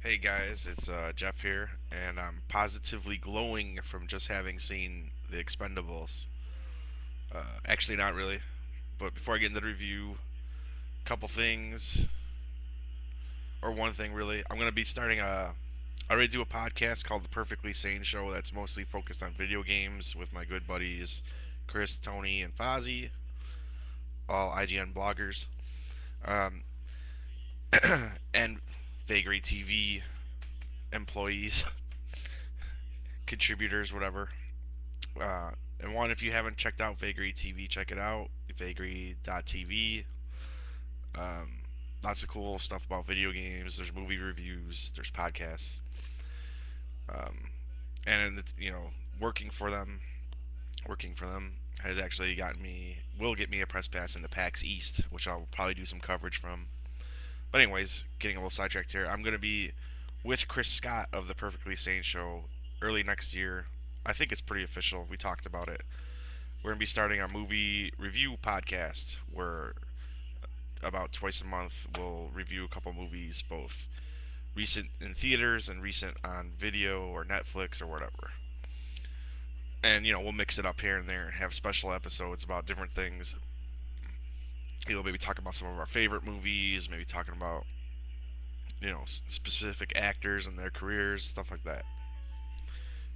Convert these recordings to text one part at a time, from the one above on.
Hey guys, it's Jeff here, and I'm positively glowing from just having seen the Expendables. Actually, not really, but before I get into the review, a couple things, or one thing really. I'm gonna be starting a. I already do a podcast called The Perfectly Sane Show that's mostly focused on video games with my good buddies Chris, Tony, and Fozzie, all IGN bloggers, um, and Vagary TV employees, contributors, whatever. Uh, and one, if you haven't checked out Vagary TV, check it out. Vagary.tv. Um, Lots of cool stuff about video games. There's movie reviews. There's podcasts. Um, and it's, working for them, working for them has actually will get me a press pass into PAX East, which I'll probably do some coverage from. But anyways, getting a little sidetracked here. I'm gonna be with Chris Scott of the Perfectly Sane Show early next year. I think it's pretty official. We talked about it. We're gonna be starting our movie review podcast, where about twice a month we'll review a couple movies, both recent in theaters and recent on video or Netflix or whatever. And we'll mix it up here and there and have special episodes about different things. Maybe talking about some of our favorite movies, maybe talking about specific actors and their careers, stuff like that.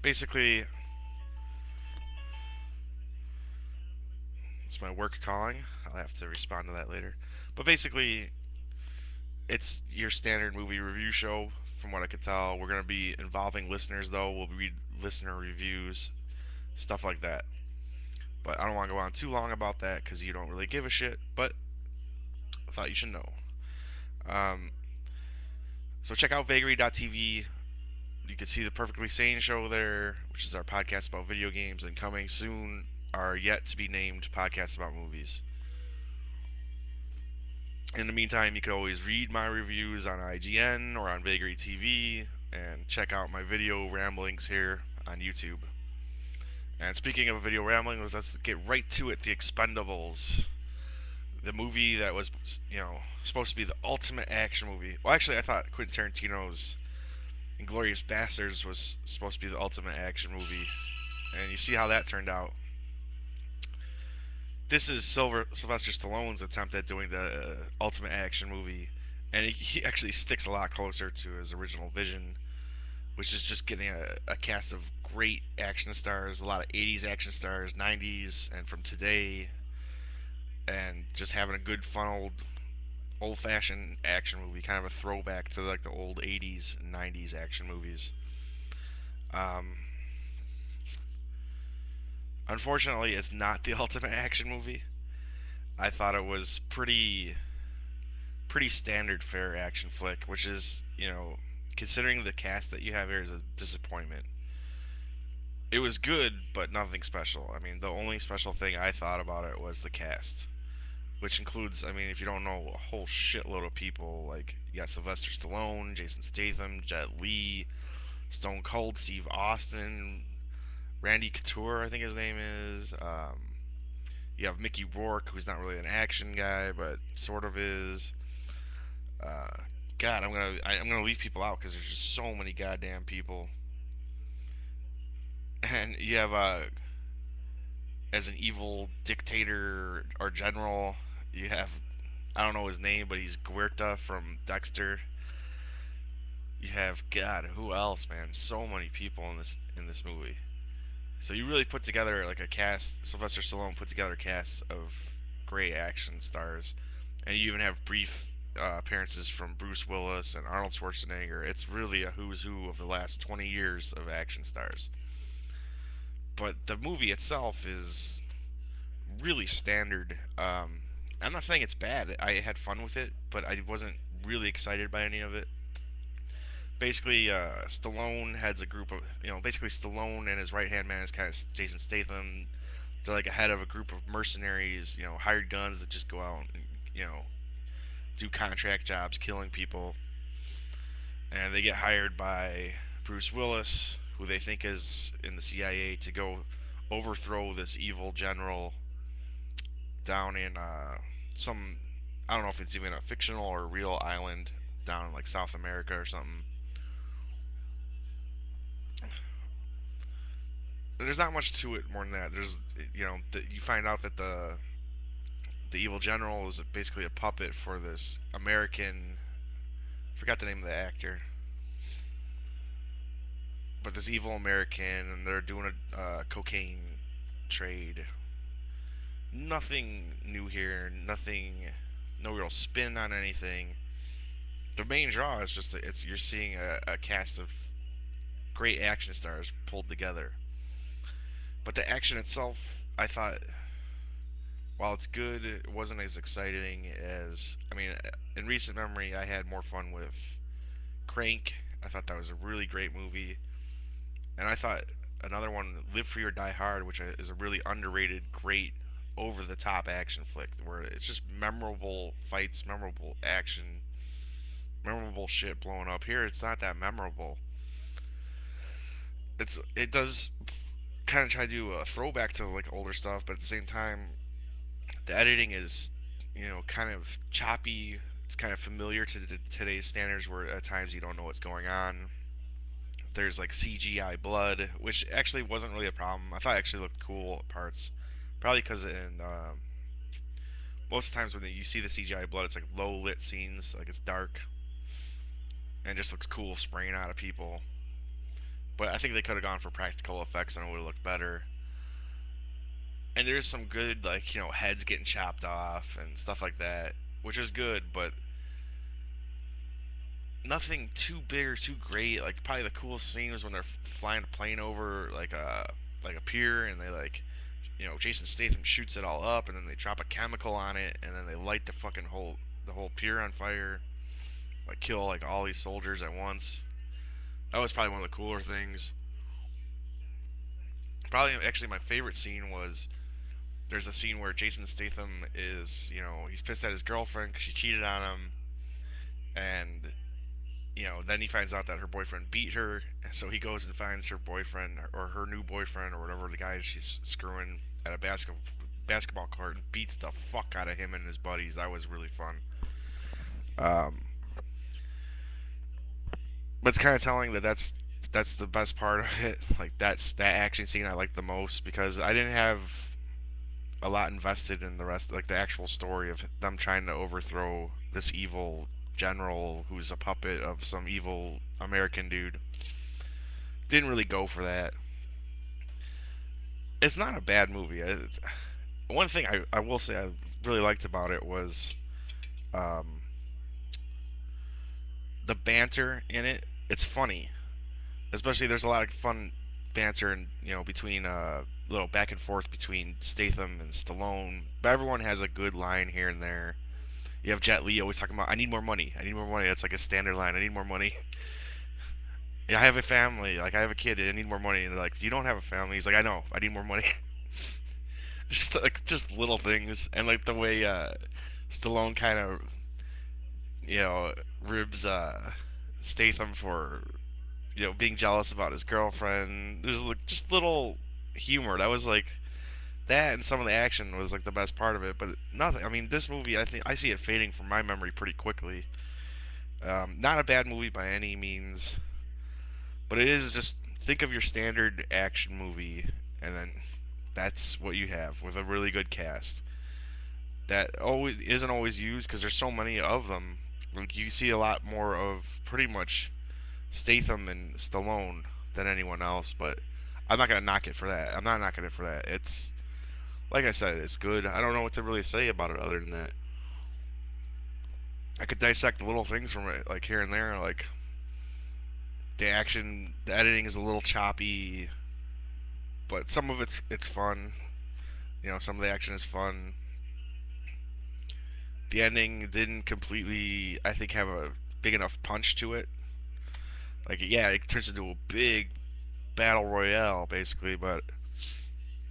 Basically, it's my work calling. I'll have to respond to that later. But basically, it's your standard movie review show, from what I could tell. We're going to be involving listeners, though. We'll read listener reviews, stuff like that. But I don't want to go on too long about that because you don't really give a shit. But I thought you should know. Um, so check out vagary.tv. You can see the Perfectly Sane Show there, which is our podcast about video games, and coming soon, our yet to be named podcast about movies. In the meantime, you could always read my reviews on IGN or on Vagary TV, and check out my video ramblings here on YouTube. And speaking of video ramblings, let's get right to it. The Expendables, the movie that was, supposed to be the ultimate action movie. Well, actually, I thought Quentin Tarantino's Inglourious Basterds was supposed to be the ultimate action movie, and you see how that turned out. This is Sylvester Stallone's attempt at doing the ultimate action movie, and he actually sticks a lot closer to his original vision, which is just getting a cast of great action stars, a lot of 80s action stars, 90s, and from today, and just having a good funneled old-fashioned action movie, kind of a throwback to like the old 80s and 90s action movies. Um, Unfortunately, it's not the ultimate action movie. I thought it was pretty standard fare action flick, which is, considering the cast that you have here, is a disappointment. It was good, but nothing special. I mean, the only special thing I thought about it was the cast, which includes, I mean, if you don't know, a whole shitload of people. Like, you got Sylvester Stallone, Jason Statham, Jet Li, Stone Cold Steve Austin, Randy Couture, I think his name is. You have Mickey Rourke, who's not really an action guy, but sort of is. Uh, God, I'm gonna leave people out because there's just so many goddamn people. And you have as an evil dictator or general, you have, I don't know his name, but he's Guerta from Dexter. You have, God, who else, man? So many people in this movie. So you really put together like a cast. Sylvester Stallone put together a cast of great action stars, and you even have brief appearances from Bruce Willis and Arnold Schwarzenegger. It's really a who's who of the last 20 years of action stars. But the movie itself is really standard. I'm not saying it's bad. I had fun with it, but I wasn't really excited by any of it. Basically, Stallone heads a group of, basically Stallone and his right hand man is kind of Jason Statham. They're like a head of a group of mercenaries, hired guns that just go out and, do contract jobs, killing people. And they get hired by Bruce Willis, who they think is in the CIA, to go overthrow this evil general down in some, I don't know if it's even a fictional or real island down in like South America or something. there's not much to it more than that. There's you find out that the evil general is basically a puppet for this American. Forgot the name of the actor, but this evil American, and they're doing a cocaine trade. Nothing new here. Nothing. No real spin on anything. The main draw is just that it's you're seeing a cast of great action stars pulled together. But the action itself, I thought, while it's good, it wasn't as exciting as. I mean, in recent memory, I had more fun with Crank. I thought that was a really great movie, and I thought another one, Live Free or Die Hard, which is a really underrated, great, over-the-top action flick where it's just memorable fights, memorable action, memorable shit blowing up. Here, it's not that memorable. It does kind of try to do a throwback to like older stuff, but at the same time, the editing is kind of choppy. It's kind of familiar to today's standards, where at times you don't know what's going on. There's like CGI blood, which actually wasn't really a problem. I thought it actually looked cool at parts, probably because in most of the times when you see the CGI blood, it's like low lit scenes, like it's dark, and it just looks cool spraying out of people. But I think they could have gone for practical effects and it would have looked better. And there's some good like heads getting chopped off and stuff like that, which is good, but nothing too big or too great. Like probably the coolest scene was when they're flying a plane over like a pier, and they like Jason Statham shoots it all up, and then they drop a chemical on it, and then they light the whole pier on fire, like kill like all these soldiers at once. That was probably one of the cooler things. Probably actually my favorite scene was there's a scene where Jason Statham is he's pissed at his girlfriend because she cheated on him, and then he finds out that her boyfriend beat her, so he goes and finds her boyfriend or her new boyfriend or whatever the guy she's screwing at a basketball court and beats the fuck out of him and his buddies. That was really fun. Um, but it's kind of telling that that's the best part of it. Like that action scene I liked the most because I didn't have a lot invested in the rest, like the actual story of them trying to overthrow this evil general who's a puppet of some evil American dude. Didn't really go for that. It's not a bad movie. One thing I will say I really liked about it was um, the banter in it. It's funny, especially there's a lot of fun banter and between little back and forth between Statham and Stallone. But everyone has a good line here and there. You have Jet Li always talking about, "I need more money. I need more money." That's like a standard line. I need more money. Yeah, I have a family. Like I have a kid. I need more money. And they're like, "You don't have a family." He's like, "I know. I need more money." just little things, and like the way Stallone kind of you know ribs Statham for being jealous about his girlfriend. There's like just little humor that was like that, and some of the action was like the best part of it. But nothing. I mean, this movie, I think I see it fading from my memory pretty quickly. Not a bad movie by any means, but it is just think of your standard action movie, and then that's what you have with a really good cast that always isn't always used because there's so many of them. Like you see a lot more of pretty much Statham and Stallone than anyone else, but I'm not gonna knock it for that. I'm not knocking it for that. It's like I said, it's good. I don't know what to really say about it other than that. I could dissect little things from it, like here and there, like the action, the editing is a little choppy, but some of it's fun. Some of the action is fun. The ending didn't completely, I think, have a big enough punch to it. Like, yeah, it turns into a big battle royale basically, but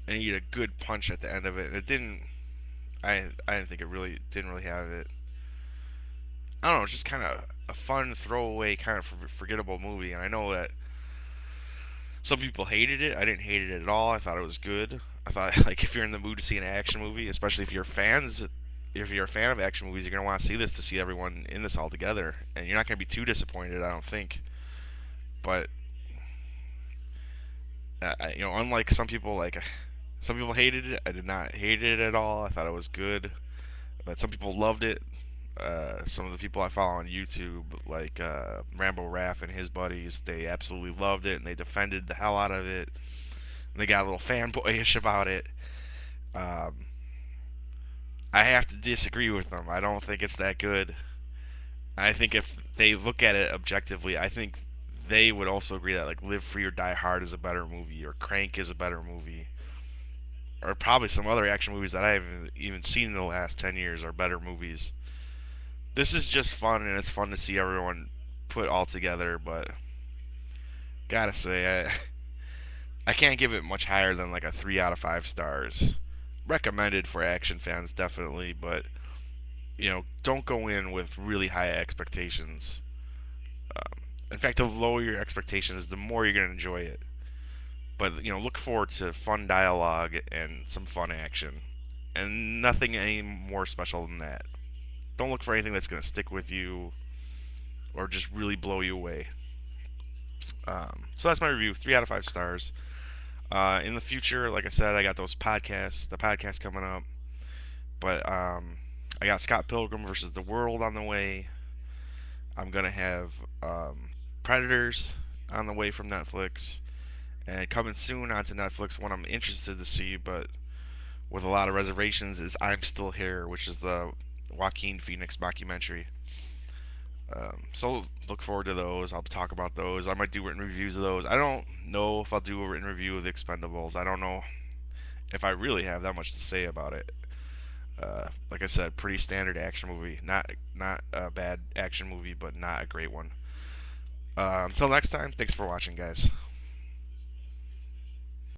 I need a good punch at the end of it. And it didn't. I didn't think it really didn't really have it. I don't know. It's just kind of a fun throwaway kind of forgettable movie. And I know that some people hated it. I didn't hate it at all. I thought it was good. I thought like if you're in the mood to see an action movie, especially if you're a fan of action movies, you're gonna want to see this to see everyone in this all together, and you're not gonna be too disappointed. I don't think. But Unlike some people, some people hated it. I did not hate it at all. I thought it was good, but some people loved it. Some of the people I follow on YouTube, like Rambo Raff and his buddies, they absolutely loved it and they defended the hell out of it. And they got a little fanboyish about it. Um, I have to disagree with them. I don't think it's that good. I think if they look at it objectively, I think they would also agree that like Live Free or Die Hard is a better movie, or Crank is a better movie, or probably some other action movies that I haven't even seen in the last 10 years are better movies. This is just fun, and it's fun to see everyone put all together. But gotta say, I can't give it much higher than like a 3 out of 5 stars. Recommended for action fans, definitely, but don't go in with really high expectations. In fact, the lower your expectations, the more you're gonna enjoy it. But look forward to fun dialogue and some fun action, and nothing any more special than that. Don't look for anything that's gonna stick with you or just really blow you away. So that's my review. 3 out of 5 stars. In the future, like I said, I got the podcast coming up. But I got Scott Pilgrim versus the World on the way. I'm gonna have Predators on the way from Netflix, and coming soon onto Netflix. One I'm interested to see, but with a lot of reservations, is I'm Still Here, which is the Joaquin Phoenix documentary. So look forward to those. I'll talk about those. I might do written reviews of those. I don't know if I'll do a written review of the Expendables. I don't know if I really have that much to say about it. Like I said, pretty standard action movie. Not a bad action movie, but not a great one. Until next time, thanks for watching, guys.